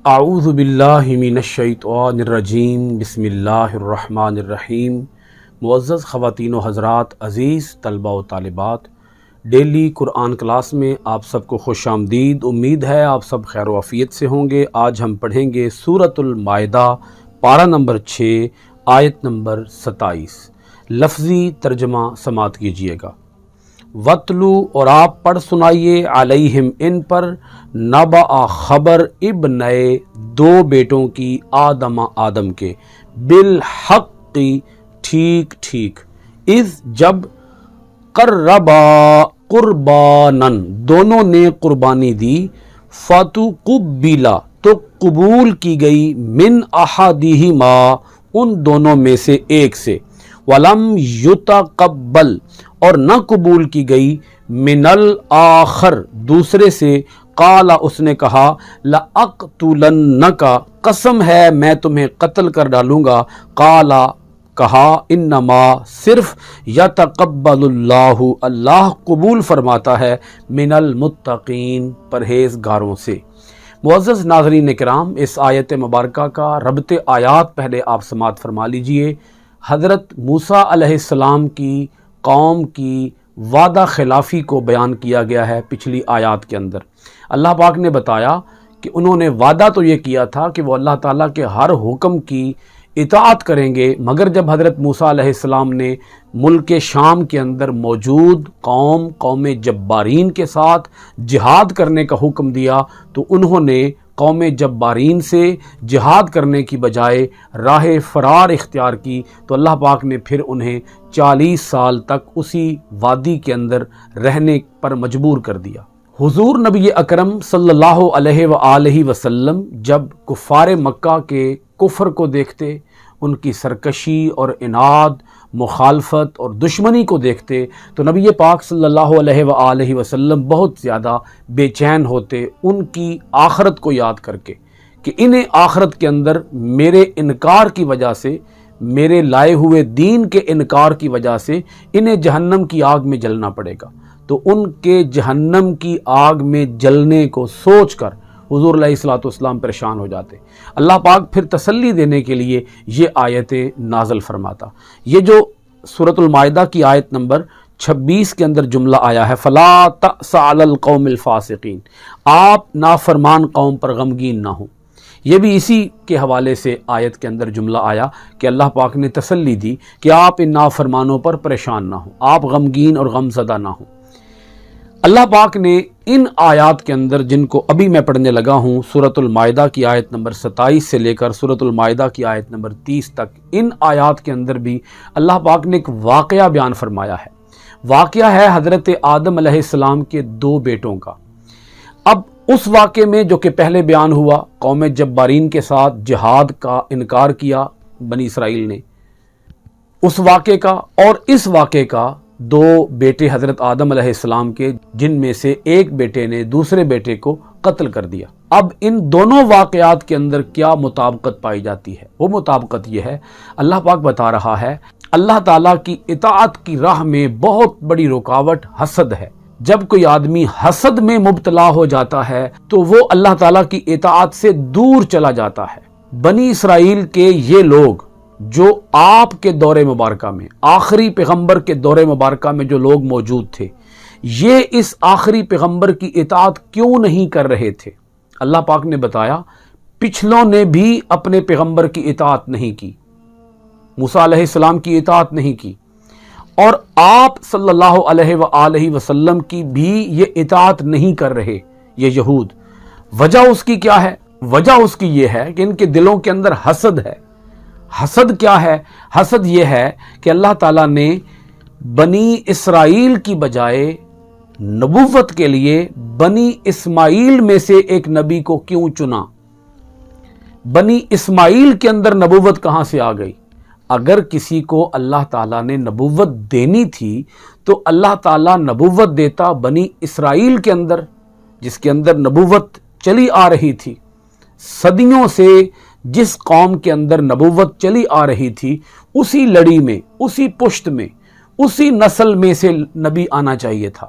اعوذ باللہ من الشیطان الرجیم بسم اللہ الرحمن الرحیم۔ معزز خواتین و حضرات، عزیز طلبہ و طالبات، ڈیلی قرآن کلاس میں آپ سب کو خوش آمدید۔ امید ہے آپ سب خیر و عافیت سے ہوں گے۔ آج ہم پڑھیں گے سورۃ المائدہ، پارہ نمبر 6، آیت نمبر 27۔ لفظی ترجمہ سماعت کیجیے گا۔ وَاتْلُو، اور آپ پڑھ سنائیے، علیہم ان پر، نبأ خبر ابنئے دو بیٹوں کی، آدم کے، بالحق ٹھیک ٹھیک، اذ جب، قربا قربانن دونوں نے قربانی دی، فتقبلا تو قبول کی گئی، من احدہما ان دونوں میں سے ایک سے، ولم یتقبل اور نہ قبول کی گئی، من الآخر دوسرے سے، قال اس نے کہا، لأقتلنک قسم ہے میں تمہیں قتل کر ڈالوں گا، قال کہا، انما صرف، یتقبل اللہ اللہ قبول فرماتا ہے، من المتقین پرہیزگاروں سے۔ معزز ناظرین کرام، اس آیت مبارکہ کا ربط آیات پہلے آپ سماعت فرما لیجئے۔ حضرت موسیٰ علیہ السلام کی قوم کی وعدہ خلافی کو بیان کیا گیا ہے پچھلی آیات کے اندر۔ اللہ پاک نے بتایا کہ انہوں نے وعدہ تو یہ کیا تھا کہ وہ اللہ تعالیٰ کے ہر حکم کی اطاعت کریں گے، مگر جب حضرت موسیٰ علیہ السلام نے ملک شام کے اندر موجود قوم جبارین کے ساتھ جہاد کرنے کا حکم دیا تو انہوں نے قوم جبارین سے جہاد کرنے کی بجائے راہ فرار اختیار کی، تو اللہ پاک نے پھر انہیں 40 سال تک اسی وادی کے اندر رہنے پر مجبور کر دیا۔ حضور نبی اکرم صلی اللہ علیہ وآلہ وسلم جب کفار مکہ کے کفر کو دیکھتے، ان کی سرکشی اور عناد، مخالفت اور دشمنی کو دیکھتے، تو نبی پاک صلی اللہ علیہ وآلہ وسلم بہت زیادہ بے چین ہوتے ان کی آخرت کو یاد کر کے، کہ انہیں آخرت کے اندر میرے انکار کی وجہ سے، میرے لائے ہوئے دین کے انکار کی وجہ سے انہیں جہنم کی آگ میں جلنا پڑے گا۔ تو ان کے جہنم کی آگ میں جلنے کو سوچ کر حضور علیہ الصلوۃ والسلام پریشان ہو جاتے۔ اللہ پاک پھر تسلی دینے کے لیے یہ آیتیں نازل فرماتا۔ یہ جو سورۃ المائدہ کی آیت نمبر 26 کے اندر جملہ آیا ہے، فَلَا تَأْسَ عَلَى الْقَوْمِ الْفَاسِقِينَ، آپ نافرمان قوم پر غمگین نہ ہوں۔ یہ بھی اسی کے حوالے سے آیت کے اندر جملہ آیا کہ اللہ پاک نے تسلی دی کہ آپ ان نافرمانوں پر پریشان نہ ہوں، آپ غمگین اور غمزدہ نہ ہوں۔ اللہ پاک نے ان آیات کے اندر، جن کو ابھی میں پڑھنے لگا ہوں، سورۃ المائدہ کی آیت نمبر 27 سے لے کر سورۃ المائدہ کی آیت نمبر 30 تک، ان آیات کے اندر بھی اللہ پاک نے ایک واقعہ بیان فرمایا ہے۔ واقعہ ہے حضرت آدم علیہ السلام کے دو بیٹوں کا۔ اب اس واقعے میں جو کہ پہلے بیان ہوا، قوم جبارین کے ساتھ جہاد کا انکار کیا بنی اسرائیل نے، اس واقعے کا، اور اس واقعے کا دو بیٹے حضرت آدم علیہ السلام کے، جن میں سے ایک بیٹے نے دوسرے بیٹے کو قتل کر دیا۔ اب ان دونوں واقعات کے اندر کیا مطابقت پائی جاتی ہے؟ وہ مطابقت یہ ہے، اللہ پاک بتا رہا ہے، اللہ تعالیٰ کی اطاعت کی راہ میں بہت بڑی رکاوٹ حسد ہے۔ جب کوئی آدمی حسد میں مبتلا ہو جاتا ہے تو وہ اللہ تعالیٰ کی اطاعت سے دور چلا جاتا ہے۔ بنی اسرائیل کے یہ لوگ جو آپ کے دور مبارکہ میں، آخری پیغمبر کے دور مبارکہ میں جو لوگ موجود تھے، یہ اس آخری پیغمبر کی اطاعت کیوں نہیں کر رہے تھے؟ اللہ پاک نے بتایا، پچھلوں نے بھی اپنے پیغمبر کی اطاعت نہیں کی، موسیٰ علیہ السلام کی اطاعت نہیں کی، اور آپ صلی اللہ علیہ وآلہ وسلم کی بھی یہ اطاعت نہیں کر رہے یہ یہود۔ وجہ اس کی کیا ہے؟ وجہ اس کی یہ ہے کہ ان کے دلوں کے اندر حسد ہے۔ حسد کیا ہے؟ حسد یہ ہے کہ اللہ تعالیٰ نے بنی اسرائیل کی بجائے نبوت کے لیے بنی اسماعیل میں سے ایک نبی کو کیوں چنا؟ بنی اسماعیل کے اندر نبوت کہاں سے آ گئی؟ اگر کسی کو اللہ تعالیٰ نے نبوت دینی تھی تو اللہ تعالیٰ نبوت دیتا بنی اسرائیل کے اندر، جس کے اندر نبوت چلی آ رہی تھی۔ صدیوں سے جس قوم کے اندر نبوت چلی آ رہی تھی، اسی لڑی میں، اسی پشت میں، اسی نسل میں سے نبی آنا چاہیے تھا۔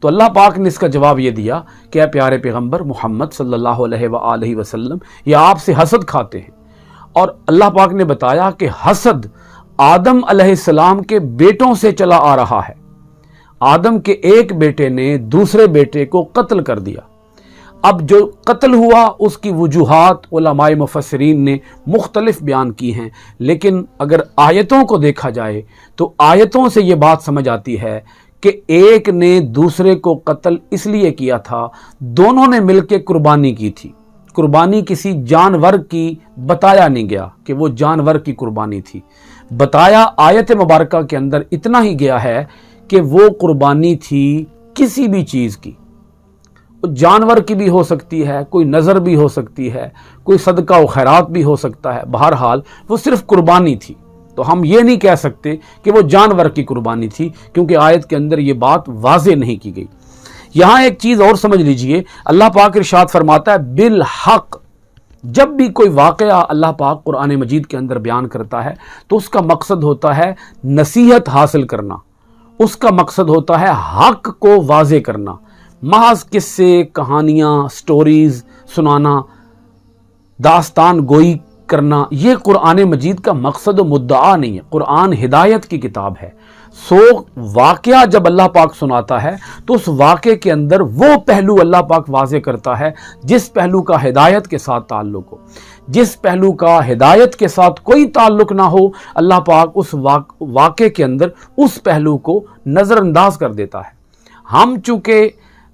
تو اللہ پاک نے اس کا جواب یہ دیا کہ اے پیارے پیغمبر محمد صلی اللہ علیہ وآلہ وسلم، یہ آپ سے حسد کھاتے ہیں۔ اور اللہ پاک نے بتایا کہ حسد آدم علیہ السلام کے بیٹوں سے چلا آ رہا ہے۔ آدم کے ایک بیٹے نے دوسرے بیٹے کو قتل کر دیا۔ اب جو قتل ہوا اس کی وجوہات علماء مفسرین نے مختلف بیان کی ہیں، لیکن اگر آیتوں کو دیکھا جائے تو آیتوں سے یہ بات سمجھ آتی ہے کہ ایک نے دوسرے کو قتل اس لیے کیا تھا، دونوں نے مل کے قربانی کی تھی۔ قربانی کسی جانور کی بتایا نہیں گیا کہ وہ جانور کی قربانی تھی، بتایا آیت مبارکہ کے اندر اتنا ہی گیا ہے کہ وہ قربانی تھی کسی بھی چیز کی، جانور کی بھی ہو سکتی ہے، کوئی نظر بھی ہو سکتی ہے، کوئی صدقہ و خیرات بھی ہو سکتا ہے، بہرحال وہ صرف قربانی تھی۔ تو ہم یہ نہیں کہہ سکتے کہ وہ جانور کی قربانی تھی، کیونکہ آیت کے اندر یہ بات واضح نہیں کی گئی۔ یہاں ایک چیز اور سمجھ لیجئے، اللہ پاک ارشاد فرماتا ہے بالحق۔ جب بھی کوئی واقعہ اللہ پاک قرآن مجید کے اندر بیان کرتا ہے تو اس کا مقصد ہوتا ہے نصیحت حاصل کرنا، اس کا مقصد ہوتا ہے حق کو واضح کرنا۔ محض قصے، کہانیاں، سٹوریز سنانا، داستان گوئی کرنا، یہ قرآن مجید کا مقصد و مدعا نہیں ہے۔ قرآن ہدایت کی کتاب ہے، سو واقعہ جب اللہ پاک سناتا ہے تو اس واقعے کے اندر وہ پہلو اللہ پاک واضح کرتا ہے جس پہلو کا ہدایت کے ساتھ تعلق ہو۔ جس پہلو کا ہدایت کے ساتھ کوئی تعلق نہ ہو، اللہ پاک اس واقعے کے اندر اس پہلو کو نظر انداز کر دیتا ہے۔ ہم چونکہ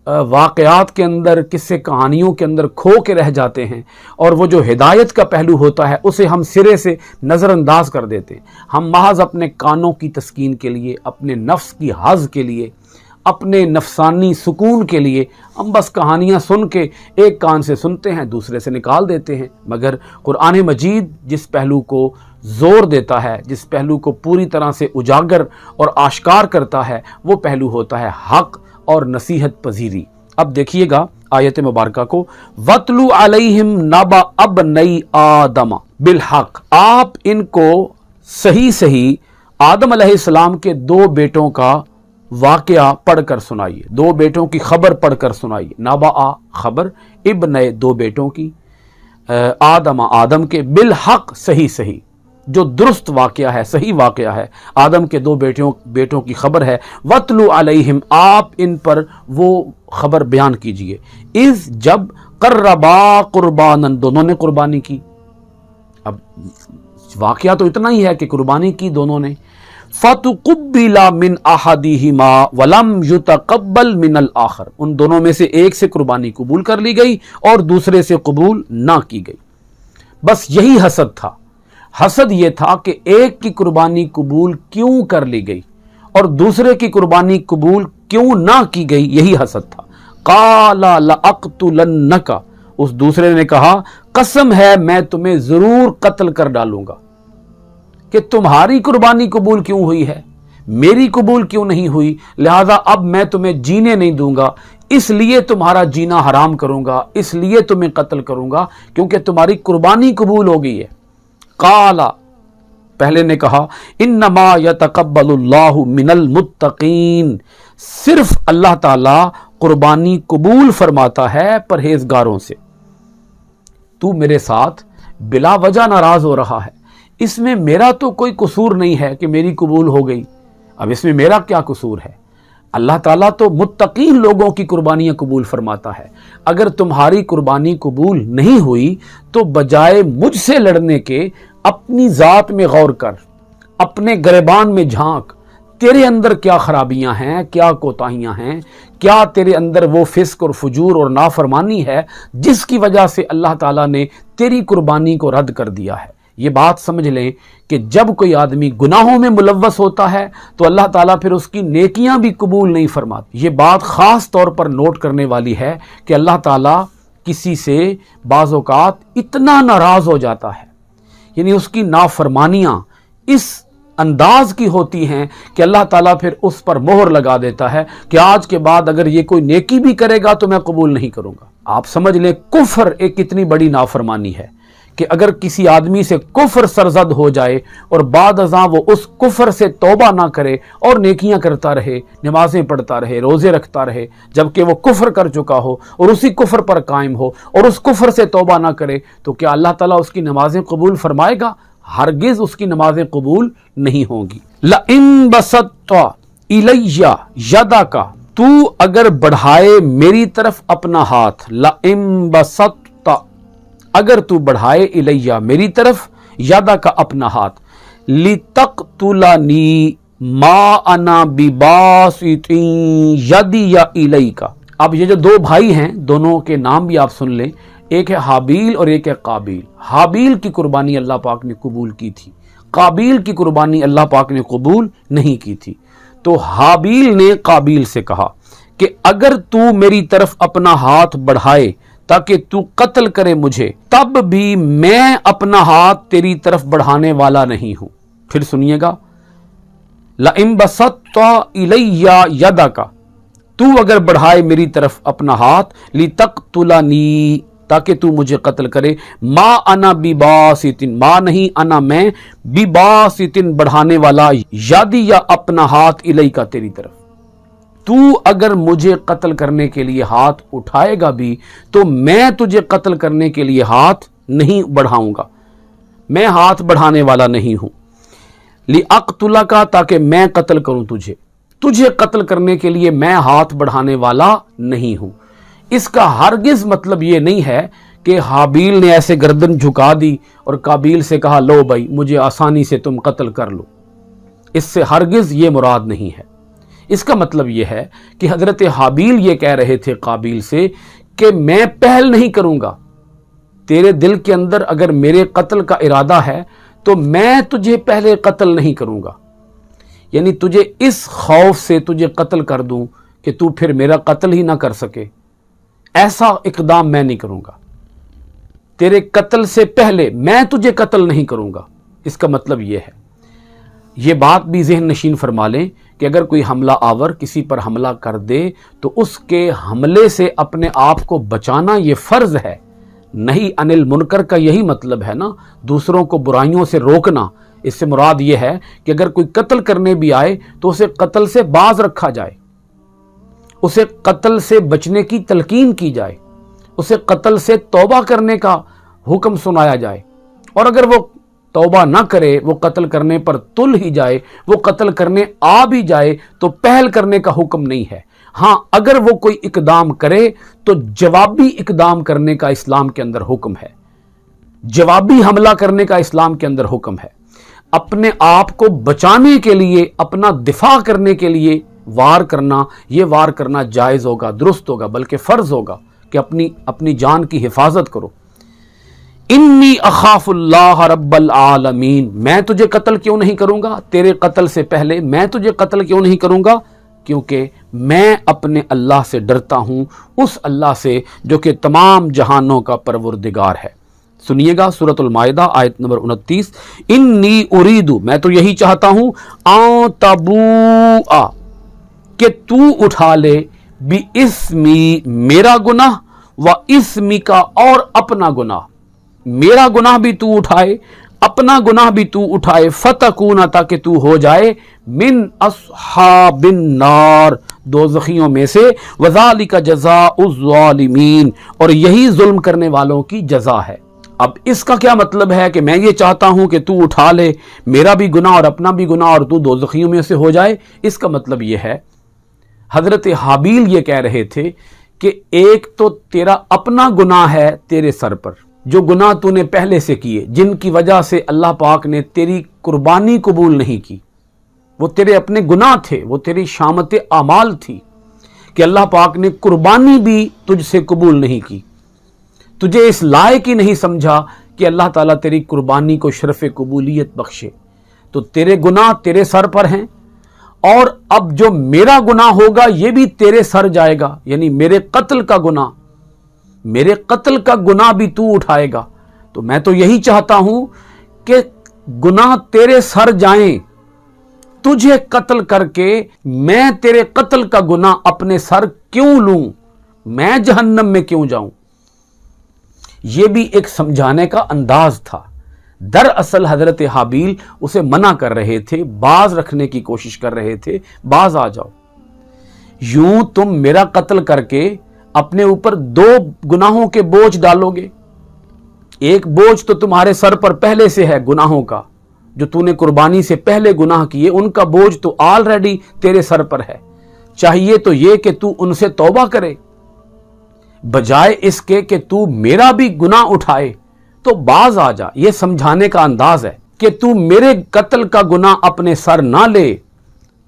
واقعات کے اندر، قصے کہانیوں کے اندر کھو کے رہ جاتے ہیں، اور وہ جو ہدایت کا پہلو ہوتا ہے اسے ہم سرے سے نظر انداز کر دیتے ہیں۔ ہم محض اپنے کانوں کی تسکین کے لیے، اپنے نفس کی حظ کے لیے، اپنے نفسانی سکون کے لیے ہم بس کہانیاں سن کے ایک کان سے سنتے ہیں، دوسرے سے نکال دیتے ہیں۔ مگر قرآن مجید جس پہلو کو زور دیتا ہے، جس پہلو کو پوری طرح سے اجاگر اور آشکار کرتا ہے، وہ پہلو ہوتا ہے حق اور نصیحت پذیری۔ اب دیکھیے گا آیت مبارکہ کو، وَاتْلُ عَلَيْهِمْ نَبَأَ ابْنَيْ آدَمَ بِالْحَقِّ۔ آپ ان کو صحیح آدم علیہ السلام کے دو بیٹوں کا واقعہ پڑھ کر سنائیے، دو بیٹوں کی خبر پڑھ کر سنائیے۔ نبأ خبر، ابن دو بیٹوں کی، آدم کے، بالحق صحیح جو درست واقعہ ہے، صحیح واقعہ ہے، آدم کے دو بیٹوں کی خبر ہے۔ وَاتْلُ عَلَيْهِمْ، آپ ان پر وہ خبر بیان کیجئے، اذ جب قربا قرباناً، دونوں نے قربانی کی۔ اب واقعہ تو اتنا ہی ہے کہ قربانی کی دونوں نے۔ فَتُقُبِّلَ مِنْ أَحَدِهِمَا وَلَمْ يُتَقَبَّلْ مِنَ الْآخَرِ، ان دونوں میں سے ایک سے قربانی قبول کر لی گئی اور دوسرے سے قبول نہ کی گئی۔ بس یہی حسد تھا۔ حسد یہ تھا کہ ایک کی قربانی قبول کیوں کر لی گئی اور دوسرے کی قربانی قبول کیوں نہ کی گئی، یہی حسد تھا۔ قَالَ لَأَقْتُلَنَّكَ، اس دوسرے نے کہا قسم ہے میں تمہیں ضرور قتل کر ڈالوں گا، کہ تمہاری قربانی قبول کیوں ہوئی ہے، میری قبول کیوں نہیں ہوئی، لہذا اب میں تمہیں جینے نہیں دوں گا، اس لیے تمہارا جینا حرام کروں گا، اس لیے تمہیں قتل کروں گا کیونکہ تمہاری قربانی قبول ہو گئی ہے۔ قال، پہلے نے کہا انما یتقبل اللہ من المتقین، صرف اللہ تعالی قربانی قبول فرماتا ہے پرہیزگاروں سے۔ تو میرے ساتھ بلا وجہ ناراض ہو رہا ہے، اس میں میرا تو کوئی قصور نہیں ہے کہ میری قبول ہو گئی، اب اس میں میرا کیا قصور ہے؟ اللہ تعالیٰ تو متقین لوگوں کی قربانیاں قبول فرماتا ہے۔ اگر تمہاری قربانی قبول نہیں ہوئی تو بجائے مجھ سے لڑنے کے اپنی ذات میں غور کر، اپنے گریبان میں جھانک، تیرے اندر کیا خرابیاں ہیں، کیا کوتاہیاں ہیں، کیا تیرے اندر وہ فسق اور فجور اور نافرمانی ہے جس کی وجہ سے اللہ تعالیٰ نے تیری قربانی کو رد کر دیا ہے۔ یہ بات سمجھ لیں کہ جب کوئی آدمی گناہوں میں ملوث ہوتا ہے تو اللہ تعالیٰ پھر اس کی نیکیاں بھی قبول نہیں فرماتا۔ یہ بات خاص طور پر نوٹ کرنے والی ہے کہ اللہ تعالیٰ کسی سے بعض اوقات اتنا ناراض ہو جاتا ہے، یعنی اس کی نافرمانیاں اس انداز کی ہوتی ہیں کہ اللہ تعالیٰ پھر اس پر مہر لگا دیتا ہے کہ آج کے بعد اگر یہ کوئی نیکی بھی کرے گا تو میں قبول نہیں کروں گا۔ آپ سمجھ لیں کفر ایک کتنی بڑی نافرمانی ہے کہ اگر کسی آدمی سے کفر سرزد ہو جائے اور بعد ازاں وہ اس کفر سے توبہ نہ کرے اور نیکیاں کرتا رہے، نمازیں پڑھتا رہے، روزے رکھتا رہے، جبکہ وہ کفر کر چکا ہو اور اسی کفر پر قائم ہو اور اس کفر سے توبہ نہ کرے، تو کیا اللہ تعالیٰ اس کی نمازیں قبول فرمائے گا؟ ہرگز اس کی نمازیں قبول نہیں ہوں گی۔ لَإِن بَسَطْتَ إِلَيَّ يَدَكَ، تو اگر بڑھائے میری طرف اپنا ہاتھ، لَإِن بَسَطْتَ، اگر تو بڑھائے الیہ میری طرف، یادا کا اپنا ہاتھ، لِتَقْتُلَنِی مَا أَنَا بِبَاسِطٍ یَدِیَ إِلَیْکَ۔ اب یہ جو دو بھائی ہیں، دونوں کے نام بھی آپ سن لیں، ایک ہے حابیل اور ایک ہے قابیل۔ حابیل کی قربانی اللہ پاک نے قبول کی تھی، قابیل کی قربانی اللہ پاک نے قبول نہیں کی تھی۔ تو حابیل نے قابیل سے کہا کہ اگر تو میری طرف اپنا ہاتھ بڑھائے تاکہ تو قتل کرے مجھے، تب بھی میں اپنا ہاتھ تیری طرف بڑھانے والا نہیں ہوں۔ پھر سنیے گا، لَإِن بَسَطْتَ إِلَيَّ يَدَكَ، تو اگر بڑھائے میری طرف اپنا ہاتھ، لِتَقْتُلَنِی، تاکہ تو مجھے قتل کرے، ما انا بباسط، ما نہیں انا میں، بباسط بڑھانے والا، یادی یا اپنا ہاتھ، الیکا تیری طرف، تو اگر مجھے قتل کرنے کے لیے ہاتھ اٹھائے گا بھی تو میں تجھے قتل کرنے کے لیے ہاتھ نہیں بڑھاؤں گا، میں ہاتھ بڑھانے والا نہیں ہوں۔ لِأَقْتُلَكَ، تاکہ میں قتل کروں تجھے قتل کرنے کے لیے میں ہاتھ بڑھانے والا نہیں ہوں۔ اس کا ہرگز مطلب یہ نہیں ہے کہ حابیل نے ایسے گردن جھکا دی اور قابیل سے کہا لو بھائی مجھے آسانی سے تم قتل کر لو، اس سے ہرگز یہ مراد نہیں ہے۔ اس کا مطلب یہ ہے کہ حضرت حابیل یہ کہہ رہے تھے قابیل سے کہ میں پہل نہیں کروں گا، تیرے دل کے اندر اگر میرے قتل کا ارادہ ہے تو میں تجھے پہلے قتل نہیں کروں گا، یعنی تجھے اس خوف سے تجھے قتل کر دوں کہ تو پھر میرا قتل ہی نہ کر سکے، ایسا اقدام میں نہیں کروں گا، تیرے قتل سے پہلے میں تجھے قتل نہیں کروں گا۔ اس کا مطلب یہ ہے، یہ بات بھی ذہن نشین فرما لیں کہ اگر کوئی حملہ آور کسی پر حملہ کر دے تو اس کے حملے سے اپنے آپ کو بچانا یہ فرض ہے، نہیں انل منکر کا یہی مطلب ہے نا، دوسروں کو برائیوں سے روکنا۔ اس سے مراد یہ ہے کہ اگر کوئی قتل کرنے بھی آئے تو اسے قتل سے باز رکھا جائے، اسے قتل سے بچنے کی تلقین کی جائے، اسے قتل سے توبہ کرنے کا حکم سنایا جائے، اور اگر وہ توبہ نہ کرے، وہ قتل کرنے پر تل ہی جائے، وہ قتل کرنے آ بھی جائے تو پہل کرنے کا حکم نہیں ہے۔ ہاں اگر وہ کوئی اقدام کرے تو جوابی اقدام کرنے کا اسلام کے اندر حکم ہے، جوابی حملہ کرنے کا اسلام کے اندر حکم ہے۔ اپنے آپ کو بچانے کے لیے، اپنا دفاع کرنے کے لیے وار کرنا، یہ وار کرنا جائز ہوگا، درست ہوگا، بلکہ فرض ہوگا کہ اپنی جان کی حفاظت کرو۔ انی اخاف اللہ رب العالمین، میں تجھے قتل کیوں نہیں کروں گا، تیرے قتل سے پہلے میں تجھے قتل کیوں نہیں کروں گا، کیونکہ میں اپنے اللہ سے ڈرتا ہوں، اس اللہ سے جو کہ تمام جہانوں کا پروردگار ہے۔ سنیے گا سورۃ المائدہ آیت نمبر 29، انی اریدو، میں تو یہی چاہتا ہوں، ان تبوء، کہ تو اٹھا لے، بِاسْمِی، میرا گناہ، وَاسْمِی کا، اور اپنا گناہ، میرا گناہ بھی تو اٹھائے، اپنا گناہ بھی تو اٹھائے، فَتَکُونَ، تاکہ تو ہو جائے، من اصحاب النار، دوزخیوں میں سے، وَذَلِكَ جَزَاءُ الظَّالِمِينَ، اور یہی ظلم کرنے والوں کی جزا ہے۔ اب اس کا کیا مطلب ہے کہ میں یہ چاہتا ہوں کہ تو اٹھا لے میرا بھی گناہ اور اپنا بھی گناہ اور تو دوزخیوں میں سے ہو جائے؟ اس کا مطلب یہ ہے، حضرت حابیل یہ کہہ رہے تھے کہ ایک تو تیرا اپنا گناہ ہے تیرے سر پر، جو گناہ تو نے پہلے سے کیے، جن کی وجہ سے اللہ پاک نے تیری قربانی قبول نہیں کی، وہ تیرے اپنے گناہ تھے، وہ تیری شامت اعمال تھی کہ اللہ پاک نے قربانی بھی تجھ سے قبول نہیں کی، تجھے اس لائق ہی نہیں سمجھا کہ اللہ تعالیٰ تیری قربانی کو شرف قبولیت بخشے، تو تیرے گناہ تیرے سر پر ہیں، اور اب جو میرا گناہ ہوگا یہ بھی تیرے سر جائے گا، یعنی میرے قتل کا گناہ بھی تو اٹھائے گا۔ تو میں تو یہی چاہتا ہوں کہ گناہ تیرے سر جائیں، تجھے قتل کر کے میں تیرے قتل کا گناہ اپنے سر کیوں لوں، میں جہنم میں کیوں جاؤں۔ یہ بھی ایک سمجھانے کا انداز تھا۔ دراصل حضرت حابیل اسے منع کر رہے تھے، باز رکھنے کی کوشش کر رہے تھے، باز آ جاؤ، یوں تم میرا قتل کر کے اپنے اوپر 2 گناہوں کے بوجھ ڈالو گے۔ ایک بوجھ تو تمہارے سر پر پہلے سے ہے گناہوں کا، جو تو نے قربانی سے پہلے گناہ کیے ان کا بوجھ تو آلریڈی تیرے سر پر ہے۔ چاہیے تو یہ کہ تو ان سے توبہ کرے، بجائے اس کے کہ تو میرا بھی گناہ اٹھائے، تو باز آ جا۔ یہ سمجھانے کا انداز ہے کہ تو میرے قتل کا گناہ اپنے سر نہ لے،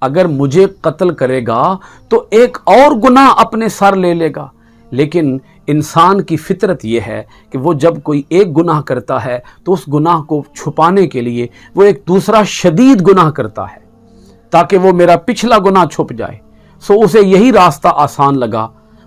اگر مجھے قتل کرے گا تو ایک اور گناہ اپنے سر لے لے گا۔ لیکن انسان کی فطرت یہ ہے کہ وہ جب کوئی ایک گناہ کرتا ہے تو اس گناہ کو چھپانے کے لیے وہ ایک دوسرا شدید گناہ کرتا ہے تاکہ وہ میرا پچھلا گناہ چھپ جائے۔ سو اسے یہی راستہ آسان لگا،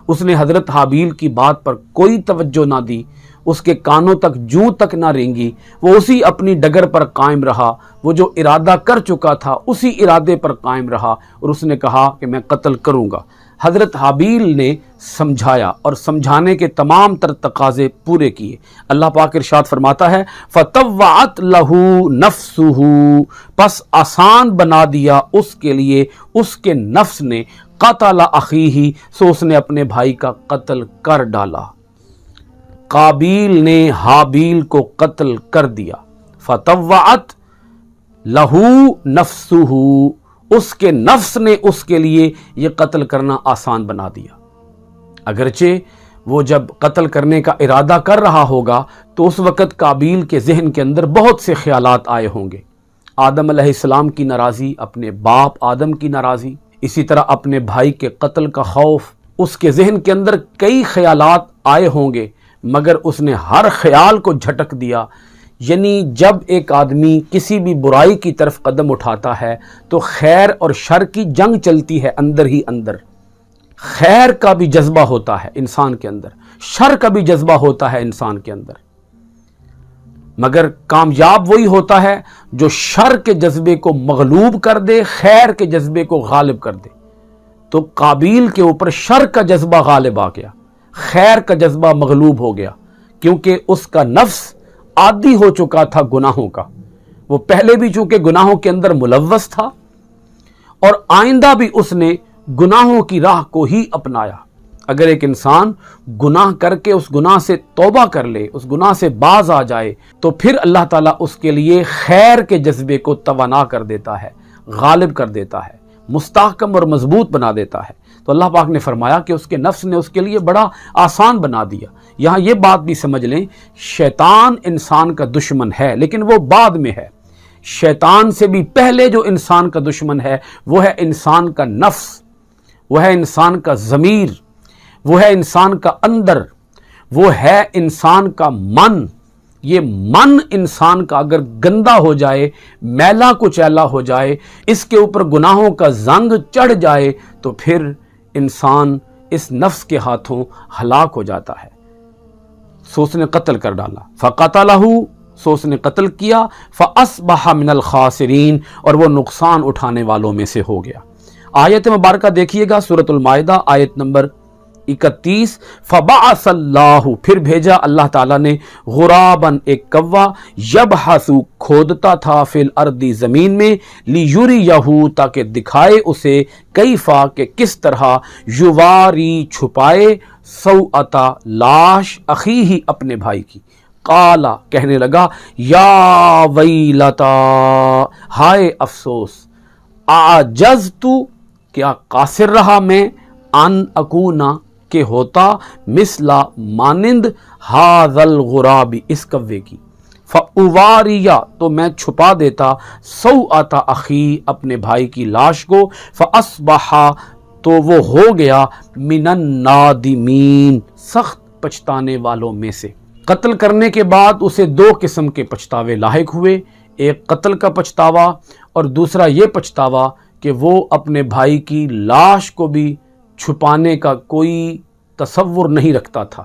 اس نے حضرت حابیل کی بات پر کوئی توجہ نہ دی، اس کے کانوں تک جوں تک نہ رینگی، وہ اسی اپنی ڈگر پر قائم رہا، وہ جو ارادہ کر چکا تھا اسی ارادے پر قائم رہا، اور اس نے کہا کہ میں قتل کروں گا۔ حضرت حابیل نے سمجھایا اور سمجھانے کے تمام تر تقاضے پورے کیے۔ اللہ پاک ارشاد فرماتا ہے فَطَوَّعَتْ لَهُ نَفْسُهُ، پس آسان بنا دیا اس کے لیے اس کے نفس نے، قتل اخیہ، سو اس نے اپنے بھائی کا قتل کر ڈالا۔ قابیل نے حابیل کو قتل کر دیا۔ فَطَوَّعَتْ لَهُ نَفْسُهُ، اس کے نفس نے اس کے لیے یہ قتل کرنا آسان بنا دیا۔ اگرچہ وہ جب قتل کرنے کا ارادہ کر رہا ہوگا تو اس وقت قابیل کے ذہن کے اندر بہت سے خیالات آئے ہوں گے، آدم علیہ السلام کی ناراضی، اپنے باپ آدم کی ناراضی، اسی طرح اپنے بھائی کے قتل کا خوف، اس کے ذہن کے اندر کئی خیالات آئے ہوں گے، مگر اس نے ہر خیال کو جھٹک دیا۔ یعنی جب ایک آدمی کسی بھی برائی کی طرف قدم اٹھاتا ہے تو خیر اور شر کی جنگ چلتی ہے اندر ہی اندر۔ خیر کا بھی جذبہ ہوتا ہے انسان کے اندر، شر کا بھی جذبہ ہوتا ہے انسان کے اندر، مگر کامیاب وہی ہوتا ہے جو شر کے جذبے کو مغلوب کر دے، خیر کے جذبے کو غالب کر دے۔ تو قابیل کے اوپر شر کا جذبہ غالب آ گیا، خیر کا جذبہ مغلوب ہو گیا، کیونکہ اس کا نفس عادی ہو چکا تھا گناہوں کا۔ وہ پہلے بھی چونکہ گناہوں کے اندر ملوث تھا اور آئندہ بھی اس نے گناہوں کی راہ کو ہی اپنایا۔ اگر ایک انسان گناہ کر کے اس گناہ سے توبہ کر لے، اس گناہ سے باز آ جائے، تو پھر اللہ تعالیٰ اس کے لیے خیر کے جذبے کو توانا کر دیتا ہے، غالب کر دیتا ہے، مستحکم اور مضبوط بنا دیتا ہے۔ تو اللہ پاک نے فرمایا کہ اس کے نفس نے اس کے لیے بڑا آسان بنا دیا۔ یہاں یہ بات بھی سمجھ لیں، شیطان انسان کا دشمن ہے لیکن وہ بعد میں ہے۔ شیطان سے بھی پہلے جو انسان کا دشمن ہے وہ ہے انسان کا نفس، وہ ہے انسان کا ضمیر، وہ ہے انسان کا اندر، وہ ہے انسان کا من۔ یہ من انسان کا اگر گندا ہو جائے، میلا کچیلا ہو جائے، اس کے اوپر گناہوں کا زنگ چڑھ جائے، تو پھر انسان اس نفس کے ہاتھوں ہلاک ہو جاتا ہے۔ سو اس نے قتل کر ڈالا۔ فَقَتَلَهُ، سو اس نے قتل کیا۔ فَأَصْبَحَ مِنَ الْخَاسِرِينَ، اور وہ نقصان اٹھانے والوں میں سے ہو گیا۔ آیت مبارکہ دیکھیے گا، سورۃ المائدہ آیت نمبر 31۔ فَبَعَثَ اللَّهُ، پھر بھیجا اللہ تعالیٰ نے، غراباً ایک کوا، یبحث کھودتا تھا، فی الارض زمین میں، لیریہ تاکہ دکھائے اسے، کیفا کہ کس طرح، یواری چھپائے، سوءۃ لاش، اخیہ اپنے بھائی کی، قالا کہنے لگا، یا ویلتا ہائے افسوس، اعجزت کیا قاصر رہا میں، ان اکونا کہ ہوتا، مثلا مانند، ھذا الغراب اس کوے کی، فاواریہ تو میں چھپا دیتا، سوءۃ اخی اپنے بھائی کی لاش کو، فاصبح تو وہ ہو گیا، من النادمین سخت پچھتانے والوں میں سے۔ قتل کرنے کے بعد اسے 2 قسم کے پچھتاوے لاحق ہوئے، ایک قتل کا پچھتاوا اور دوسرا یہ پچھتاوا کہ وہ اپنے بھائی کی لاش کو بھی چھپانے کا کوئی تصور نہیں رکھتا تھا،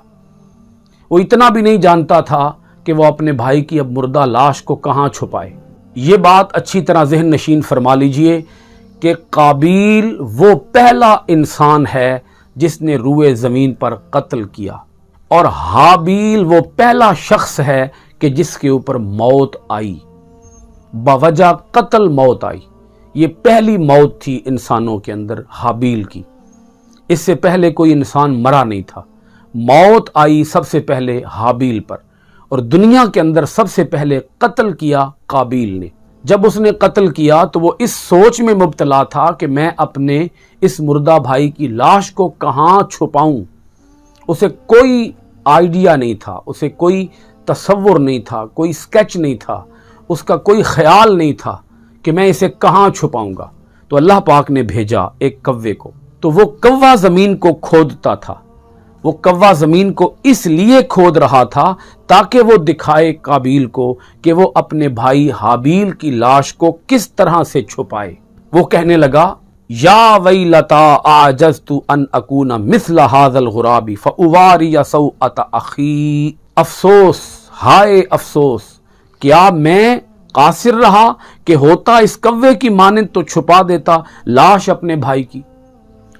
وہ اتنا بھی نہیں جانتا تھا کہ وہ اپنے بھائی کی اب مردہ لاش کو کہاں چھپائے۔ یہ بات اچھی طرح ذہن نشین فرما لیجئے کہ قابیل وہ پہلا انسان ہے جس نے روئے زمین پر قتل کیا، اور حابیل وہ پہلا شخص ہے کہ جس کے اوپر موت آئی، بوجہ قتل موت آئی۔ یہ پہلی موت تھی انسانوں کے اندر حابیل کی، اس سے پہلے کوئی انسان مرا نہیں تھا۔ موت آئی سب سے پہلے حابیل پر، اور دنیا کے اندر سب سے پہلے قتل کیا قابیل نے۔ جب اس نے قتل کیا تو وہ اس سوچ میں مبتلا تھا کہ میں اپنے اس مردہ بھائی کی لاش کو کہاں چھپاؤں۔ اسے کوئی آئیڈیا نہیں تھا، اسے کوئی تصور نہیں تھا، کوئی سکیچ نہیں تھا، اس کا کوئی خیال نہیں تھا کہ میں اسے کہاں چھپاؤں گا۔ تو اللہ پاک نے بھیجا ایک کوے کو، تو وہ کوا زمین کو کھودتا تھا۔ وہ کوا زمین کو اس لیے کھود رہا تھا تاکہ وہ دکھائے قابیل کو کہ وہ اپنے بھائی حابیل کی لاش کو کس طرح سے چھپائے۔ وہ کہنے لگا یا ویلتا اعجزت ان اکون مثل ھذا الغراب فاواری سوءۃ اخی، افسوس، ہائے افسوس، کیا میں قاصر رہا کہ ہوتا اس کوے کی مانند تو چھپا دیتا لاش اپنے بھائی کی۔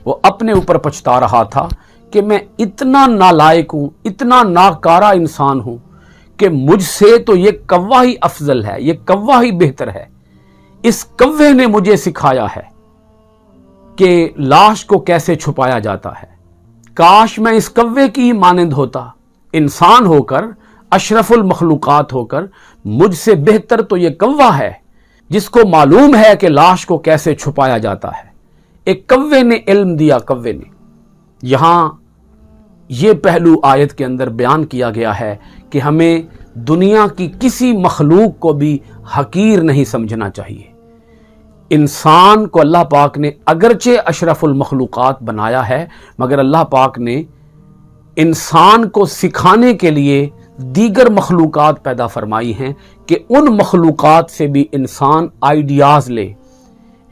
وہ اپنے اوپر پچھتا رہا تھا کہ میں اتنا نالائق ہوں، اتنا ناکارہ انسان ہوں کہ مجھ سے تو یہ کوا ہی افضل ہے، یہ کوا ہی بہتر ہے۔ اس کوے نے مجھے سکھایا ہے کہ لاش کو کیسے چھپایا جاتا ہے۔ کاش میں اس کوے کی ہی مانند ہوتا، انسان ہو کر، اشرف المخلوقات ہو کر، مجھ سے بہتر تو یہ کوا ہے جس کو معلوم ہے کہ لاش کو کیسے چھپایا جاتا ہے۔ ایک کوے نے علم دیا، کوے نے۔ یہاں یہ پہلو آیت کے اندر بیان کیا گیا ہے کہ ہمیں دنیا کی کسی مخلوق کو بھی حقیر نہیں سمجھنا چاہیے۔ انسان کو اللہ پاک نے اگرچہ اشرف المخلوقات بنایا ہے، مگر اللہ پاک نے انسان کو سکھانے کے لیے دیگر مخلوقات پیدا فرمائی ہیں کہ ان مخلوقات سے بھی انسان آئیڈیاز لے،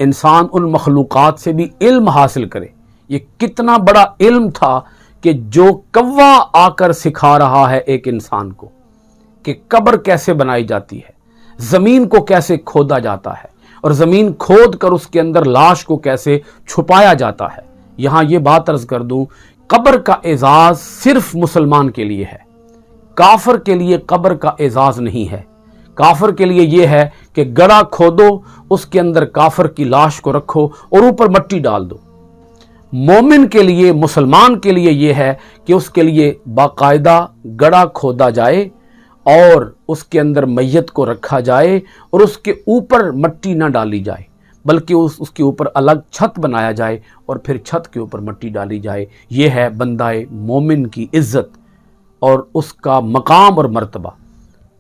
انسان ان مخلوقات سے بھی علم حاصل کرے۔ یہ کتنا بڑا علم تھا کہ جو کوا آ کر سکھا رہا ہے ایک انسان کو کہ قبر کیسے بنائی جاتی ہے، زمین کو کیسے کھودا جاتا ہے، اور زمین کھود کر اس کے اندر لاش کو کیسے چھپایا جاتا ہے۔ یہاں یہ بات عرض کر دوں، قبر کا اعزاز صرف مسلمان کے لیے ہے، کافر کے لیے قبر کا اعزاز نہیں ہے۔ کافر کے لیے یہ ہے کہ گڑھا کھودو، اس کے اندر کافر کی لاش کو رکھو اور اوپر مٹی ڈال دو۔ مومن کے لیے، مسلمان کے لیے یہ ہے کہ اس کے لیے باقاعدہ گڑھا کھودا جائے اور اس کے اندر میت کو رکھا جائے اور اس کے اوپر مٹی نہ ڈالی جائے، بلکہ اس کے اوپر الگ چھت بنایا جائے اور پھر چھت کے اوپر مٹی ڈالی جائے۔ یہ ہے بندہ مومن کی عزت اور اس کا مقام اور مرتبہ،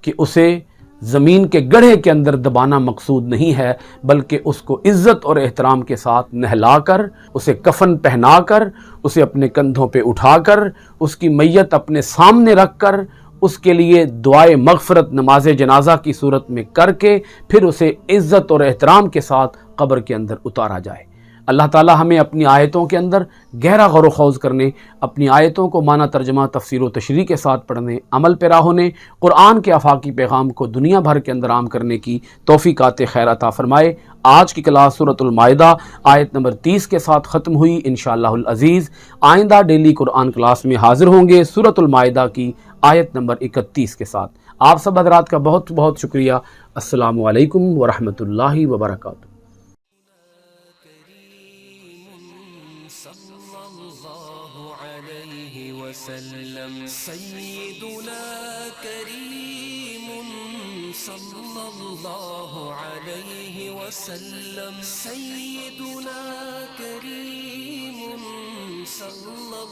کہ اسے زمین کے گڑھے کے اندر دبانا مقصود نہیں ہے، بلکہ اس کو عزت اور احترام کے ساتھ نہلا کر، اسے کفن پہنا کر، اسے اپنے کندھوں پہ اٹھا کر، اس کی میت اپنے سامنے رکھ کر، اس کے لیے دعائے مغفرت نماز جنازہ کی صورت میں کر کے پھر اسے عزت اور احترام کے ساتھ قبر کے اندر اتارا جائے۔ اللہ تعالی ہمیں اپنی آیتوں کے اندر گہرا غور و خوض کرنے، اپنی آیتوں کو معنی ترجمہ تفسیر و تشریح کے ساتھ پڑھنے، عمل پیرا ہونے، قرآن کے آفاقی پیغام کو دنیا بھر کے اندر عام کرنے کی توفیقات خیر عطا فرمائے۔ آج کی کلاس سورۃ المائدہ آیت نمبر 30 کے ساتھ ختم ہوئی۔ انشاءاللہ العزیز آئندہ ڈیلی قرآن کلاس میں حاضر ہوں گے سورۃ المائدہ کی آیت نمبر 31 کے ساتھ۔ آپ سب حضرات کا بہت بہت شکریہ۔ السلام علیکم ورحمۃ اللہ وبرکاتہ۔ سیدنا کریم صلی اللہ علیہ وسلم، سیدنا کریم صلی اللہ